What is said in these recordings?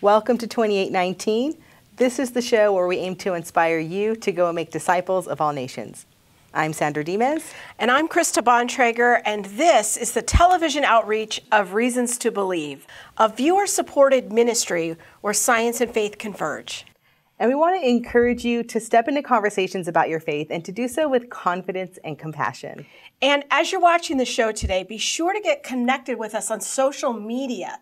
Welcome to 2819. This is the show where we aim to inspire you to go and make disciples of all nations. I'm Sandra Dimes. And I'm Krista Bontrager, and this is the television outreach of Reasons to Believe, a viewer-supported ministry where science and faith converge. And we want to encourage you to step into conversations about your faith and to do so with confidence and compassion. And as you're watching the show today, be sure to get connected with us on social media.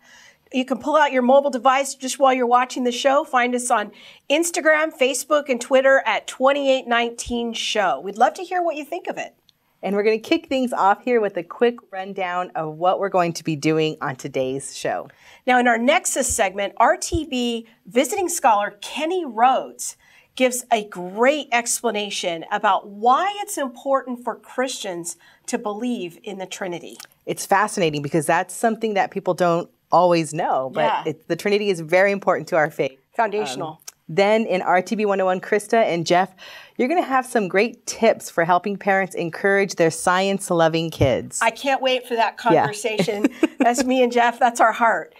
You can pull out your mobile device just while you're watching the show. Find us on Instagram, Facebook, and Twitter at 2819 Show. We'd love to hear what you think of it. And we're going to kick things off here with a quick rundown of what we're going to be doing on today's show. Now, in our Nexus segment, RTB visiting scholar Kenny Rhodes gives a great explanation about why it's important for Christians to believe in the Trinity. It's fascinating because that's something that people don't always know, but the Trinity is very important to our faith. Foundational. Then in RTB 101, Krista and Jeff, you're going to have some great tips for helping parents encourage their science-loving kids. I can't wait for that conversation. That's me and Jeff. That's our heart.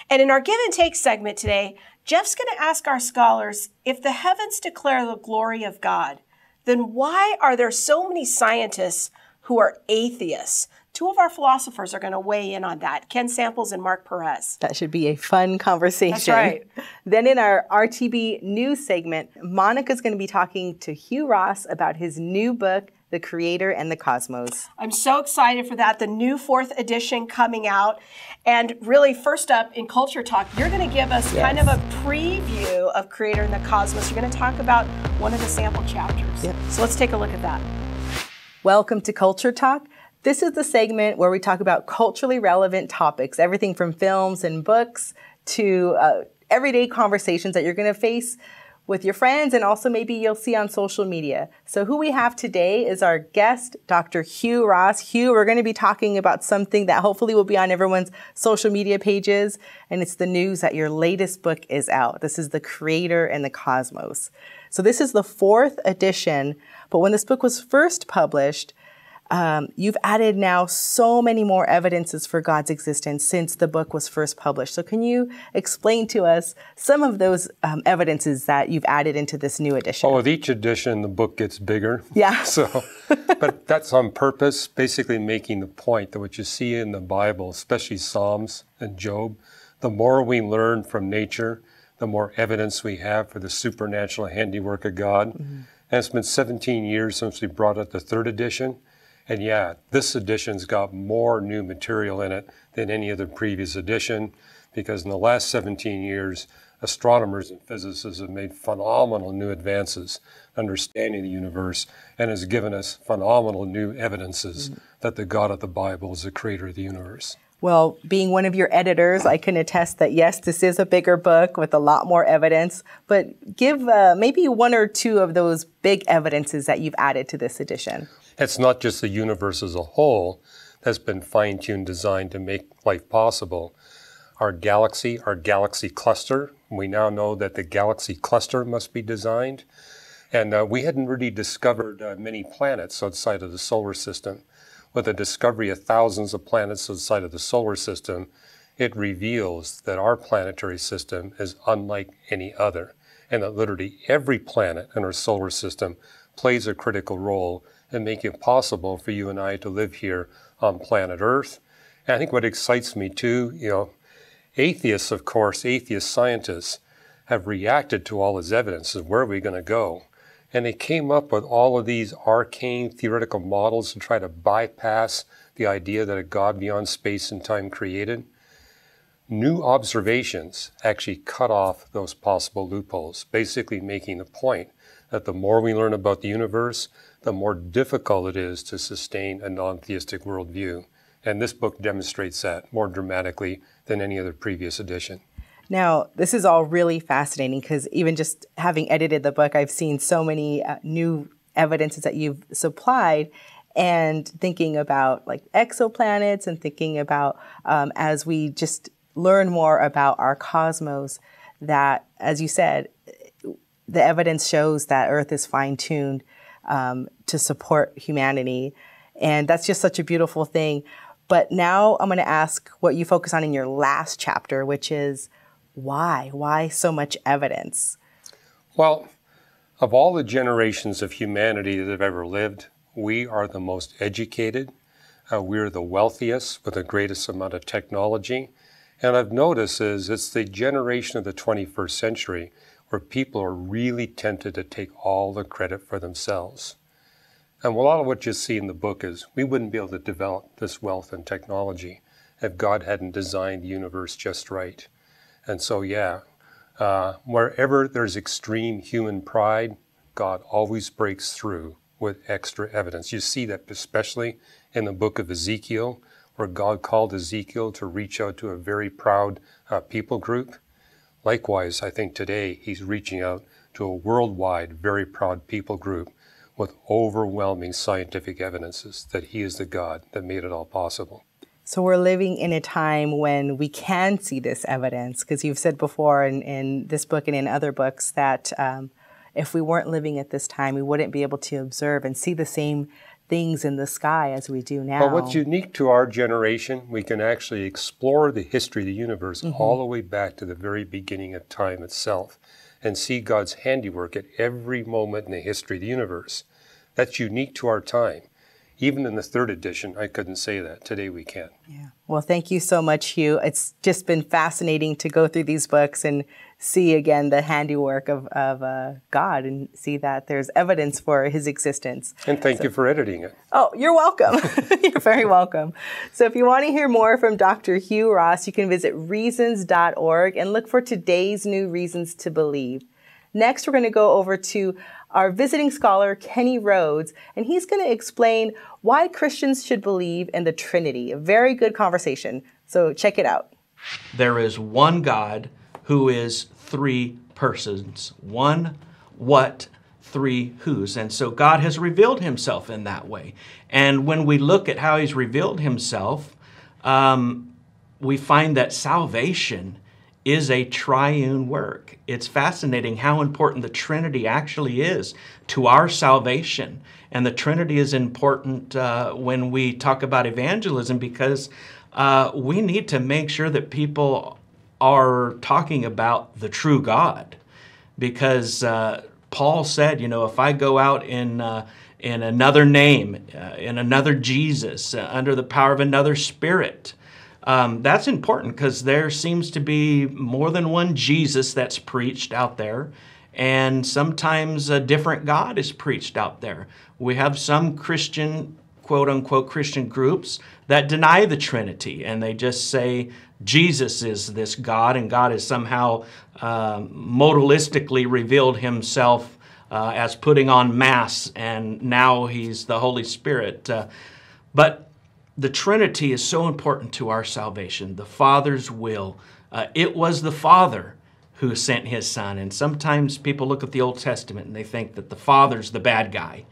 And in our Give and Take segment today, Jeff's going to ask our scholars, if the heavens declare the glory of God, then why are there so many scientists who are atheists? Two of our philosophers are going to weigh in on that, Ken Samples and Mark Perez. That should be a fun conversation. That's right. Then in our RTB news segment, Monica's going to be talking to Hugh Ross about his new book, The Creator and the Cosmos. I'm so excited for that, the new 4th edition coming out. And really, first up in Culture Talk, you're going to give us kind of a preview of Creator and the Cosmos. You're going to talk about one of the sample chapters. Yep. So let's take a look at that. Welcome to Culture Talk. This is the segment where we talk about culturally relevant topics, everything from films and books to everyday conversations that you're going to face with your friends and also maybe you'll see on social media. So who we have today is our guest, Dr. Hugh Ross. Hugh, we're going to be talking about something that hopefully will be on everyone's social media pages, and it's the news that your latest book is out. This is The Creator and the Cosmos. So this is the 4th edition, but when this book was first published, you've added now so many more evidences for God's existence since the book was first published. So can you explain to us some of those evidences that you've added into this new edition? Well, with each edition, the book gets bigger. Yeah. But that's on purpose, basically making the point that what you see in the Bible, especially Psalms and Job, the more we learn from nature, the more evidence we have for the supernatural handiwork of God. Mm-hmm. And it's been 17 years since we brought out the 3rd edition. And this edition's got more new material in it than any other previous edition, because in the last 17 years, astronomers and physicists have made phenomenal new advances understanding the universe and has given us phenomenal new evidences that the God of the Bible is the creator of the universe. Well, being one of your editors, I can attest that, yes, this is a bigger book with a lot more evidence, but give maybe one or two of those big evidences that you've added to this edition. It's not just the universe as a whole that's been fine-tuned, designed to make life possible. Our galaxy cluster, we now know that the galaxy cluster must be designed. And we hadn't really discovered many planets outside of the solar system. With the discovery of thousands of planets outside of the solar system, it reveals that our planetary system is unlike any other, and that literally every planet in our solar system plays a critical role in making it possible for you and I to live here on planet Earth. And I think what excites me too, atheists, of course, atheist scientists have reacted to all this evidence of where are we going to go. And they came up with all of these arcane theoretical models to try to bypass the idea that a God beyond space and time created. New observations actually cut off those possible loopholes, basically making the point that the more we learn about the universe, the more difficult it is to sustain a non-theistic worldview. And this book demonstrates that more dramatically than any other previous edition. Now, this is all really fascinating because even just having edited the book, I've seen so many new evidences that you've supplied, and thinking about like exoplanets and thinking about as we just learn more about our cosmos, that, as you said, the evidence shows that Earth is fine-tuned to support humanity. And that's just such a beautiful thing. But now I'm going to ask what you focus on in your last chapter, which is, Why? Why so much evidence? Well, of all the generations of humanity that have ever lived, we are the most educated. We're the wealthiest with the greatest amount of technology. And I've noticed it's the generation of the 21st century where people are really tempted to take all the credit for themselves. And a lot of what you see in the book is we wouldn't be able to develop this wealth and technology if God hadn't designed the universe just right. And so, wherever there's extreme human pride, God always breaks through with extra evidence. You see that especially in the book of Ezekiel, where God called Ezekiel to reach out to a very proud people group. Likewise, I think today he's reaching out to a worldwide, very proud people group with overwhelming scientific evidences that he is the God that made it all possible. So we're living in a time when we can see this evidence, because you've said before in this book and in other books that if we weren't living at this time, we wouldn't be able to observe and see the same things in the sky as we do now. But what's unique to our generation, we can actually explore the history of the universe all the way back to the very beginning of time itself and see God's handiwork at every moment in the history of the universe. That's unique to our time. Even in the third edition, I couldn't say that. Today we can. Yeah. Well, thank you so much, Hugh. It's just been fascinating to go through these books and see again the handiwork of God and see that there's evidence for his existence. And thank you for editing it. Oh, you're welcome. You're very welcome. So if you want to hear more from Dr. Hugh Ross, you can visit reasons.org and look for today's new reasons to believe. Next, we're going to go over to our visiting scholar, Kenny Rhodes, and he's going to explain why Christians should believe in the Trinity. A very good conversation. So check it out. There is one God who is three persons. One what, three whos. And so God has revealed himself in that way. And when we look at how he's revealed himself, we find that salvation is a triune work. It's fascinating how important the Trinity actually is to our salvation. And the Trinity is important when we talk about evangelism because we need to make sure that people are talking about the true God. Because Paul said, if I go out in another name, in another Jesus, under the power of another spirit, that's important because there seems to be more than one Jesus that's preached out there, and sometimes a different God is preached out there. We have some Christian, quote-unquote Christian groups that deny the Trinity, and they just say Jesus is this God, and God has somehow modalistically revealed himself as putting on Mass, and now he's the Holy Spirit. But the Trinity is so important to our salvation, the Father's will. It was the Father who sent his Son. And sometimes people look at the Old Testament and they think that the Father's the bad guy.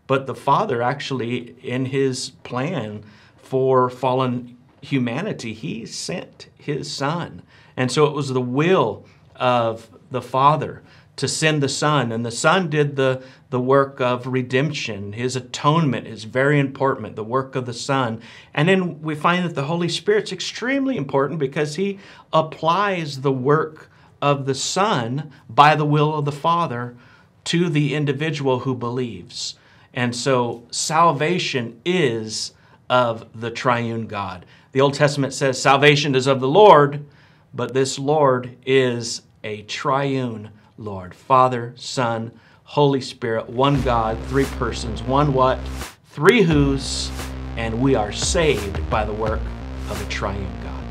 But the Father actually, in his plan for fallen humanity, he sent his Son. And so it was the will of the Father to send the Son, and the Son did the work of redemption. His atonement is very important, the work of the Son. And then we find that the Holy Spirit's extremely important because he applies the work of the Son by the will of the Father to the individual who believes. And so salvation is of the triune God. The Old Testament says salvation is of the Lord, but this Lord is a triune Lord, Father, Son, Holy Spirit, one God, three persons, one what, three whos, and we are saved by the work of a triune God.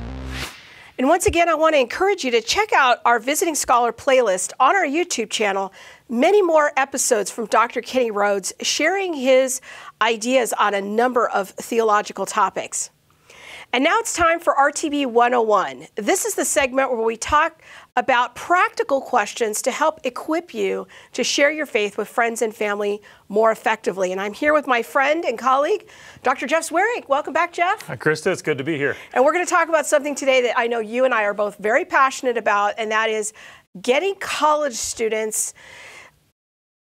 And once again, I want to encourage you to check out our Visiting Scholar playlist on our YouTube channel. Many more episodes from Dr. Kenny Rhodes sharing his ideas on a number of theological topics. And now it's time for RTB 101. This is the segment where we talk about practical questions to help equip you to share your faith with friends and family more effectively. And I'm here with my friend and colleague, Dr. Jeff Zweerink. Welcome back, Jeff. Hi, Krista. It's good to be here. And we're going to talk about something today that I know you and I are both very passionate about, and that is getting college students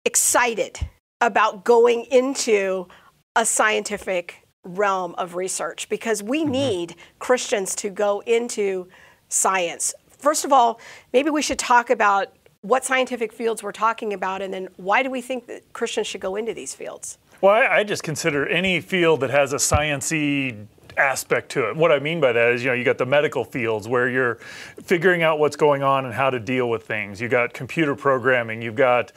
excited about going into a scientific realm of research, because we need Christians to go into science first of all, maybe we should talk about what scientific fields we're talking about, and then why do we think that Christians should go into these fields? Well, I just consider any field that has a science-y aspect to it. What I mean by that is, you got the medical fields where you're figuring out what's going on and how to deal with things. You got computer programming, you've got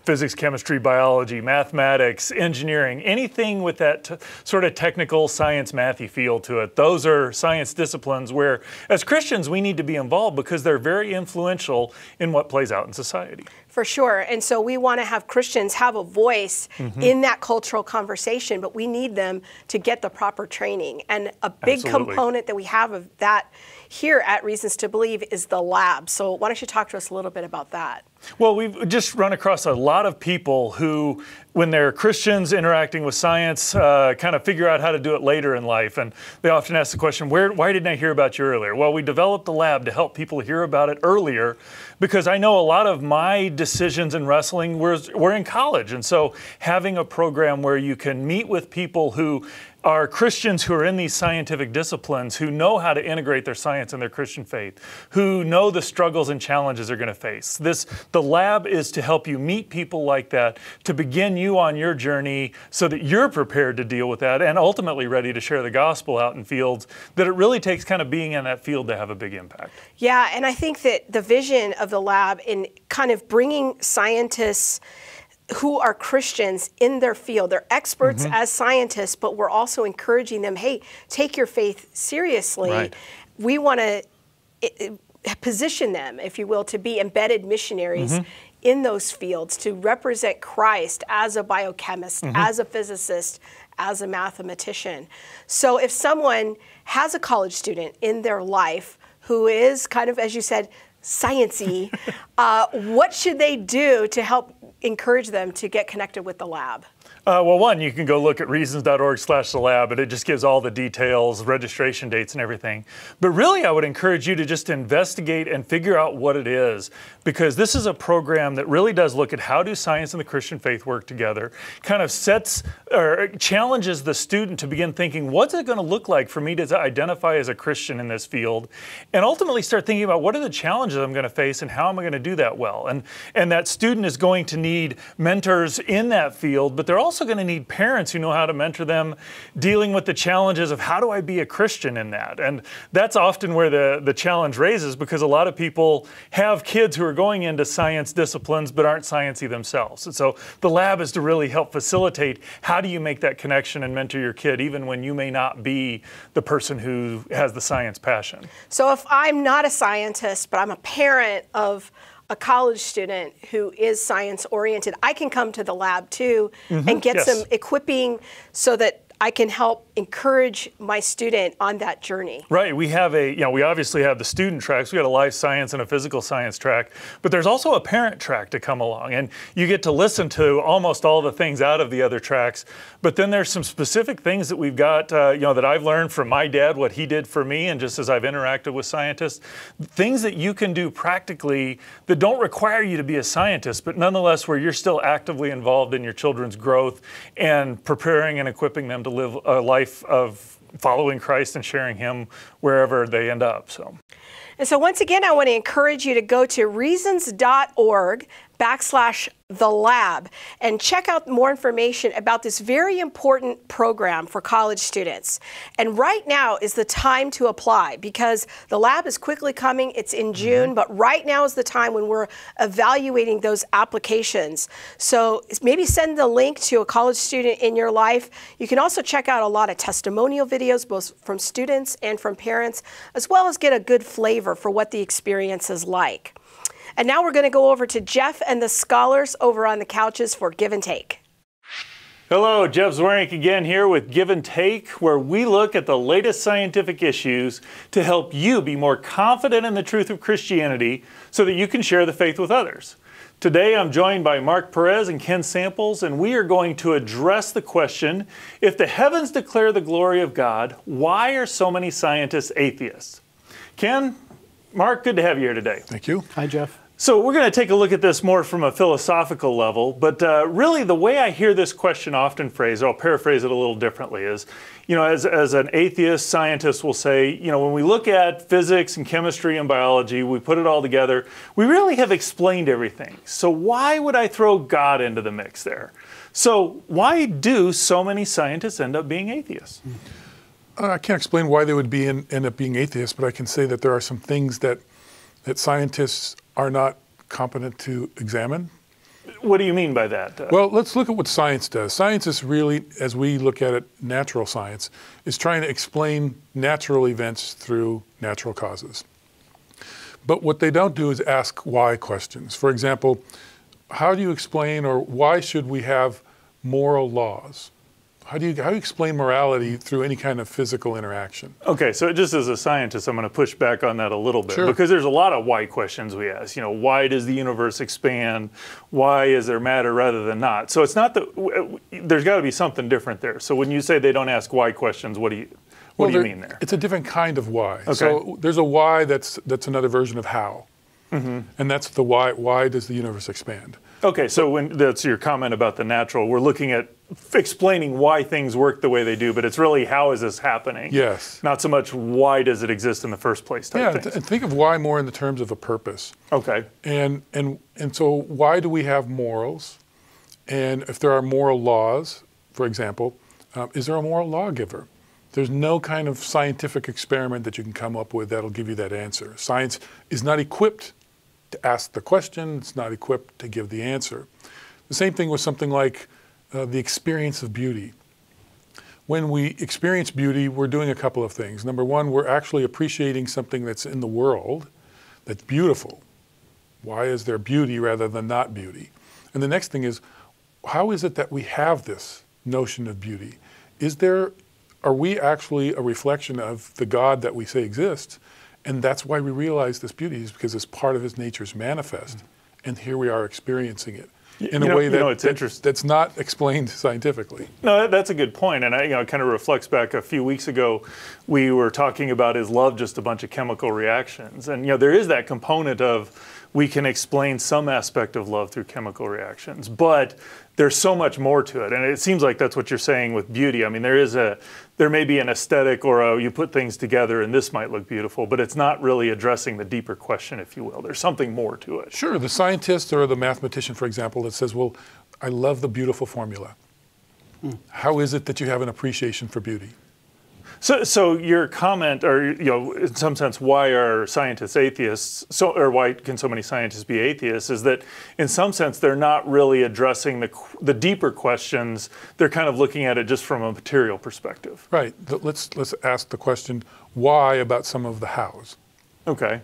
physics, chemistry, biology, mathematics, engineering, anything with that sort of technical science mathy feel to it. Those are science disciplines where, as Christians, we need to be involved because they're very influential in what plays out in society. For sure. And so we want to have Christians have a voice in that cultural conversation, but we need them to get the proper training. And a big component that we have of that here at Reasons to Believe is the lab. So why don't you talk to us a little bit about that? Well, we've just run across a lot of people who, when they're Christians interacting with science, kind of figure out how to do it later in life. And they often ask the question, why didn't I hear about you earlier? Well, we developed the lab to help people hear about it earlier because I know a lot of my decisions in wrestling were in college. And so having a program where you can meet with people who are Christians who are in these scientific disciplines, who know how to integrate their science and their Christian faith, who know the struggles and challenges they're going to face. The lab is to help you meet people like that, to begin you on your journey so that you're prepared to deal with that and ultimately ready to share the gospel out in fields that it really takes kind of being in that field to have a big impact. Yeah, and I think that the vision of the lab in kind of bringing scientists who are Christians in their field. They're experts as scientists, but we're also encouraging them, hey, take your faith seriously. Right. We want to position them, if you will, to be embedded missionaries in those fields, to represent Christ as a biochemist, as a physicist, as a mathematician. So if someone has a college student in their life who is kind of, as you said, science-y, what should they do to help encourage them to get connected with the lab? Well, one, you can go look at reasons.org/the-lab, and it just gives all the details, registration dates and everything. But really, I would encourage you to just investigate and figure out what it is, because this is a program that really does look at how do science and the Christian faith work together, kind of sets or challenges the student to begin thinking, what's it going to look like for me to identify as a Christian in this field, and ultimately start thinking about what are the challenges I'm going to face and how am I going to do that well. And that student is going to need mentors in that field, but they're also going to need parents who know how to mentor them dealing with the challenges of how do I be a Christian in that. And that's often where the challenge raises, because a lot of people have kids who are going into science disciplines but aren't sciencey themselves. And so the lab is to really help facilitate how do you make that connection and mentor your kid even when you may not be the person who has the science passion. So if I'm not a scientist, but I'm a parent of a college student who is science oriented, I can come to the lab too and get some equipping so that I can help encourage my student on that journey. Right. We have we obviously have the student tracks. We got a life science and a physical science track, but there's also a parent track to come along, and you get to listen to almost all the things out of the other tracks. But then there's some specific things that we've got, that I've learned from my dad, what he did for me, and just as I've interacted with scientists, things that you can do practically that don't require you to be a scientist, but nonetheless where you're still actively involved in your children's growth and preparing and equipping them to live a life of following Christ and sharing Him wherever they end up. And so once again, I want to encourage you to go to reasons.org/the-lab and check out more information about this very important program for college students. And right now is the time to apply, because the lab is quickly coming. It's in June, but right now is the time when we're evaluating those applications. So maybe send the link to a college student in your life. You can also check out a lot of testimonial videos, both from students and from parents, as well as get a good flavor for what the experience is like. And now we're going to go over to Jeff and the scholars over on the couches for Give and Take. Hello, Jeff Zweerink again here with Give and Take, where we look at the latest scientific issues to help you be more confident in the truth of Christianity so that you can share the faith with others. Today I'm joined by Mark Perez and Ken Samples, and we are going to address the question, if the heavens declare the glory of God, why are so many scientists atheists? Ken, Mark, good to have you here today. Thank you. Hi, Jeff. So we're going to take a look at this more from a philosophical level, but really the way I hear this question often phrased, I'll paraphrase it a little differently, is, as an atheist, scientist will say, when we look at physics and chemistry and biology, we put it all together, we really have explained everything. So why would I throw God into the mix there? So why do so many scientists end up being atheists? I can't explain why they would end up being atheists, but I can say that there are some things that scientists are not competent to examine. What do you mean by that? Well, let's look at what science does. Science is really, as we look at it, natural science, is trying to explain natural events through natural causes. But what they don't do is ask why questions. For example, how do you explain, or why should we have moral laws? How do you explain morality through any kind of physical interaction? Okay, so just as a scientist, I'm going to push back on that a little bit. Sure. Because there's a lot of why questions we ask. Why does the universe expand? Why is there matter rather than not? So it's not that there's got to be something different there. So when you say they don't ask why questions, what do you mean there? It's a different kind of why. Okay. So there's a why that's another version of how. Mm-hmm. And that's the why. Why does the universe expand? Okay, so when that's your comment about the natural, we're looking at explaining why things work the way they do, but it's really how is this happening? Yes. Not so much why does it exist in the first place type things. And think of why more in the terms of a purpose. Okay. And so why do we have morals? And if there are moral laws, for example, is there a moral lawgiver? There's no kind of scientific experiment that you can come up with that'll give you that answer. Science is not equipped to ask the question, it's not equipped to give the answer. The same thing with something like the experience of beauty. When we experience beauty, we're doing a couple of things. Number one, we're actually appreciating something that's in the world that's beautiful. Why is there beauty rather than not beauty? And the next thing is, how is it that we have this notion of beauty? Are we actually a reflection of the God that we say exists? And that's why we realize this beauty is because it's part of his nature's manifest. And here we are experiencing it in a way that's not explained scientifically. No, that's a good point. And it kind of reflects back a few weeks ago, we were talking about, is love just a bunch of chemical reactions? And there is that component of, we can explain some aspect of love through chemical reactions, but there's so much more to it. And it seems like that's what you're saying with beauty. I mean, there may be an aesthetic, or you put things together and this might look beautiful, but it's not really addressing the deeper question, if you will. There's something more to it. Sure, the scientist or the mathematician, for example, that says, well, I love the beautiful formula. How is it that you have an appreciation for beauty? So your comment, or in some sense, why are scientists atheists? Or why can so many scientists be atheists? Is that in some sense they're not really addressing the deeper questions. They're kind of looking at it just from a material perspective. Right. Let's ask the question, why, about some of the hows. Okay.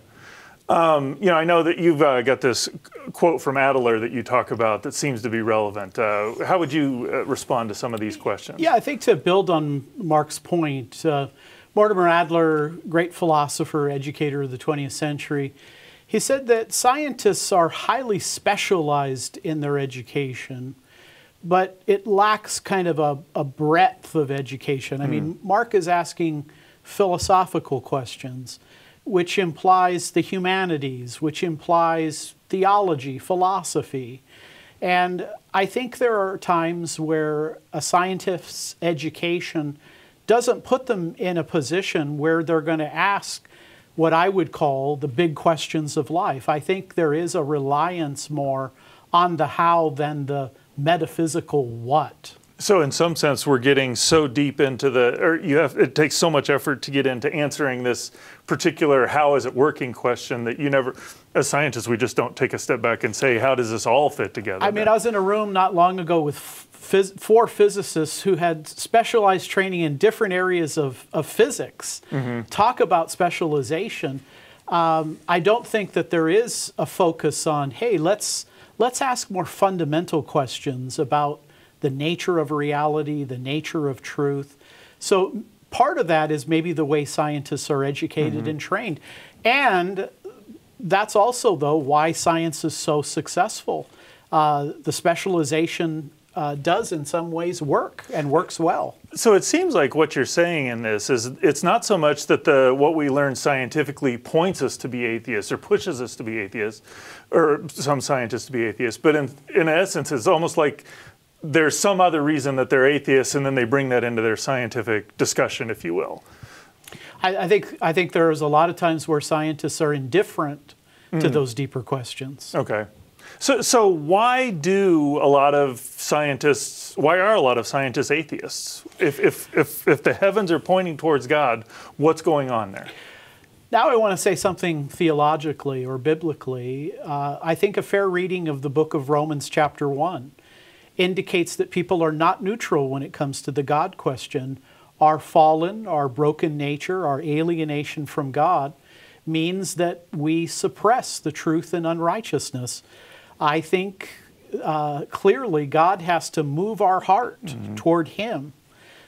I know that you've got this quote from Adler that you talk about that seems to be relevant. How would you respond to some of these questions? Yeah, I think to build on Mark's point, Mortimer Adler, great philosopher, educator of the 20th century, he said that scientists are highly specialized in their education, but it lacks kind of a breadth of education. I mean, Mark is asking philosophical questions, which implies the humanities, which implies theology, philosophy. And I think there are times where a scientist's education doesn't put them in a position where they're going to ask what I would call the big questions of life. I think there is a reliance more on the how than the metaphysical what. So in some sense, we're getting so deep into it takes so much effort to get into answering this particular how is it working question that you never, as scientists, we just don't take a step back and say, how does this all fit together? I mean, I was in a room not long ago with four physicists who had specialized training in different areas of physics. Talk about specialization. I don't think that there is a focus on, hey, let's ask more fundamental questions about the nature of reality, the nature of truth. So part of that is maybe the way scientists are educated and trained. And that's also, though, why science is so successful. The specialization does in some ways work and works well. So it seems like what you're saying in this is it's not so much that what we learn scientifically points us to be atheists or pushes us to be atheists, or some scientists to be atheists, but in essence it's almost like there's some other reason that they're atheists, and then they bring that into their scientific discussion, if you will. I think there's a lot of times where scientists are indifferent to those deeper questions. Okay. So why are a lot of scientists atheists? If the heavens are pointing towards God, what's going on there? Now I want to say something theologically or biblically. I think a fair reading of the book of Romans chapter 1 indicates that people are not neutral when it comes to the God question. Our fallen, our broken nature, our alienation from God means that we suppress the truth and unrighteousness. I think clearly God has to move our heart toward Him.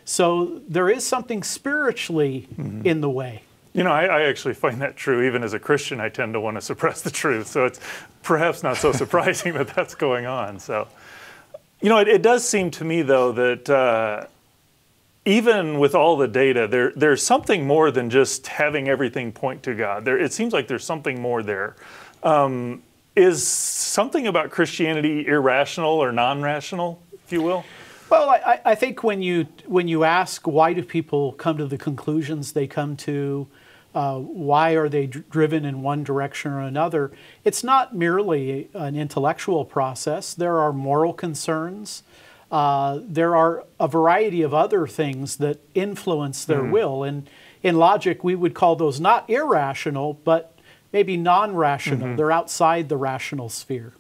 So there is something spiritually in the way. You know, I actually find that true. Even as a Christian, I tend to want to suppress the truth. So it's perhaps not so surprising that that's going on. So, you know, it does seem to me, though, that even with all the data, there's something more than just having everything point to God. It seems like there's something more there. Is something about Christianity irrational or non-rational, if you will? Well, I think when you ask why do people come to the conclusions they come to, why are they driven in one direction or another, it's not merely an intellectual process. There are moral concerns. There are a variety of other things that influence their will. And in logic, we would call those not irrational, but maybe non-rational. They're outside the rational sphere.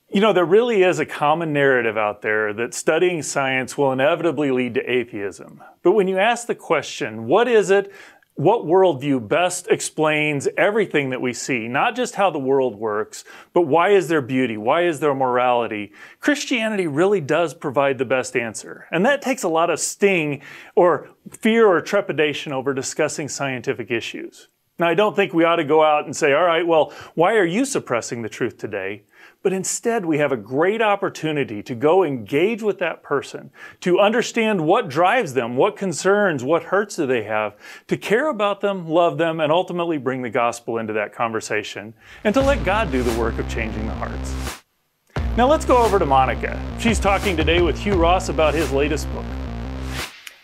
You know, there really is a common narrative out there that studying science will inevitably lead to atheism. But when you ask the question, what is it, what worldview best explains everything that we see, not just how the world works, but why is there beauty, why is there morality, Christianity really does provide the best answer. And that takes a lot of sting or fear or trepidation over discussing scientific issues. Now, I don't think we ought to go out and say, all right, well, why are you suppressing the truth today? But instead, we have a great opportunity to go engage with that person, to understand what drives them, what concerns, what hurts do they have, to care about them, love them, and ultimately bring the gospel into that conversation, and to let God do the work of changing the hearts. Now let's go over to Monica. She's talking today with Hugh Ross about his latest book.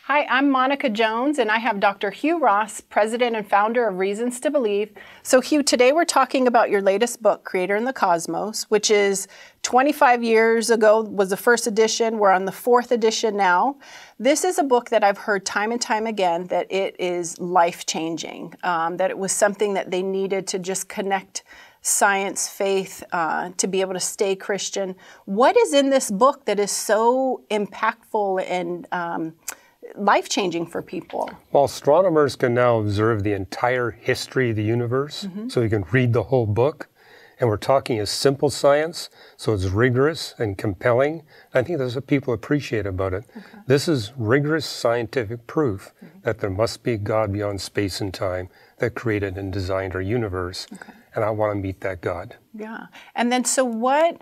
Hi, I'm Monica Jones, and I have Dr. Hugh Ross, president and founder of Reasons to Believe. So Hugh, today we're talking about your latest book, Creator in the Cosmos, which is 25 years ago was the first edition. We're on the 4th edition now. This is a book that I've heard time and time again that it is life-changing, that it was something that they needed to just connect science, faith, to be able to stay Christian. What is in this book that is so impactful and life-changing for people? Well, astronomers can now observe the entire history of the universe, so you can read the whole book. And we're talking a simple science, so it's rigorous and compelling. I think that's what people appreciate about it. This is rigorous scientific proof that there must be a God beyond space and time that created and designed our universe. And I want to meet that God. Yeah. And then, so what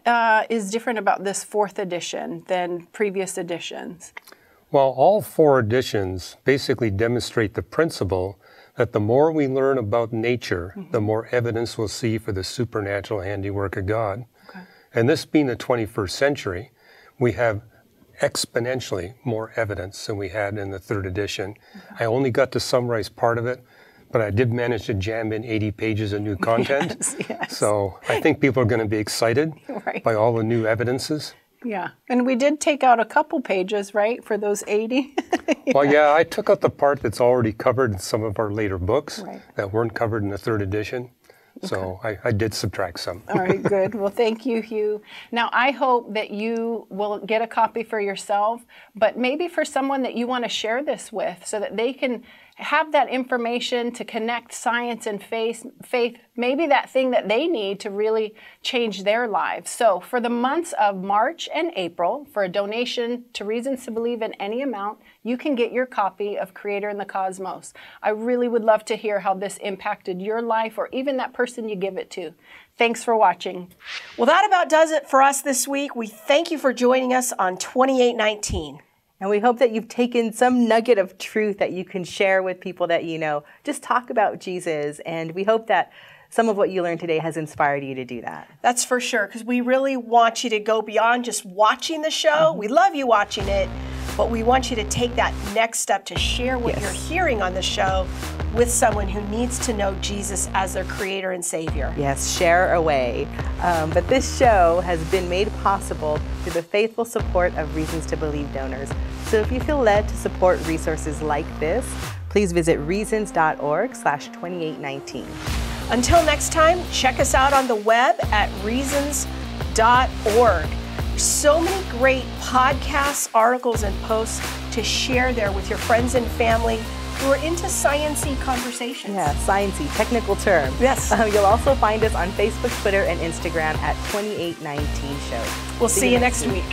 is different about this 4th edition than previous editions? Well, all 4 editions basically demonstrate the principle that the more we learn about nature, the more evidence we'll see for the supernatural handiwork of God. And this being the 21st century, we have exponentially more evidence than we had in the 3rd edition. I only got to summarize part of it, but I did manage to jam in 80 pages of new content. So I think people are going to be excited by all the new evidences. Yeah, and we did take out a couple pages, right, for those 80? Well, yeah, I took out the part that's already covered in some of our later books that weren't covered in the 3rd edition. So I did subtract some. All right, good. Well, thank you, Hugh. Now, I hope that you will get a copy for yourself, but maybe for someone that you want to share this with so that they can have that information to connect science and faith, maybe that thing that they need to really change their lives. So for the months of March and April, for a donation to Reasons to Believe in any amount, you can get your copy of Creator and the Cosmos. I really would love to hear how this impacted your life or even that person you give it to. Thanks for watching. Well, that about does it for us this week. We thank you for joining us on 2819. And we hope that you've taken some nugget of truth that you can share with people that you know. Just talk about Jesus, and we hope that some of what you learned today has inspired you to do that. That's for sure, because we really want you to go beyond just watching the show. We love you watching it, but we want you to take that next step to share what you're hearing on the show with someone who needs to know Jesus as their Creator and Savior. Yes, share away. But this show has been made possible through the faithful support of Reasons to Believe donors. So if you feel led to support resources like this, please visit reasons.org/2819. Until next time, check us out on the web at reasons.org. So many great podcasts, articles, and posts to share there with your friends and family who are into science-y conversations. Yeah, science-y, technical term. Yes. You'll also find us on Facebook, Twitter, and Instagram at 2819 Show. We'll see you next week.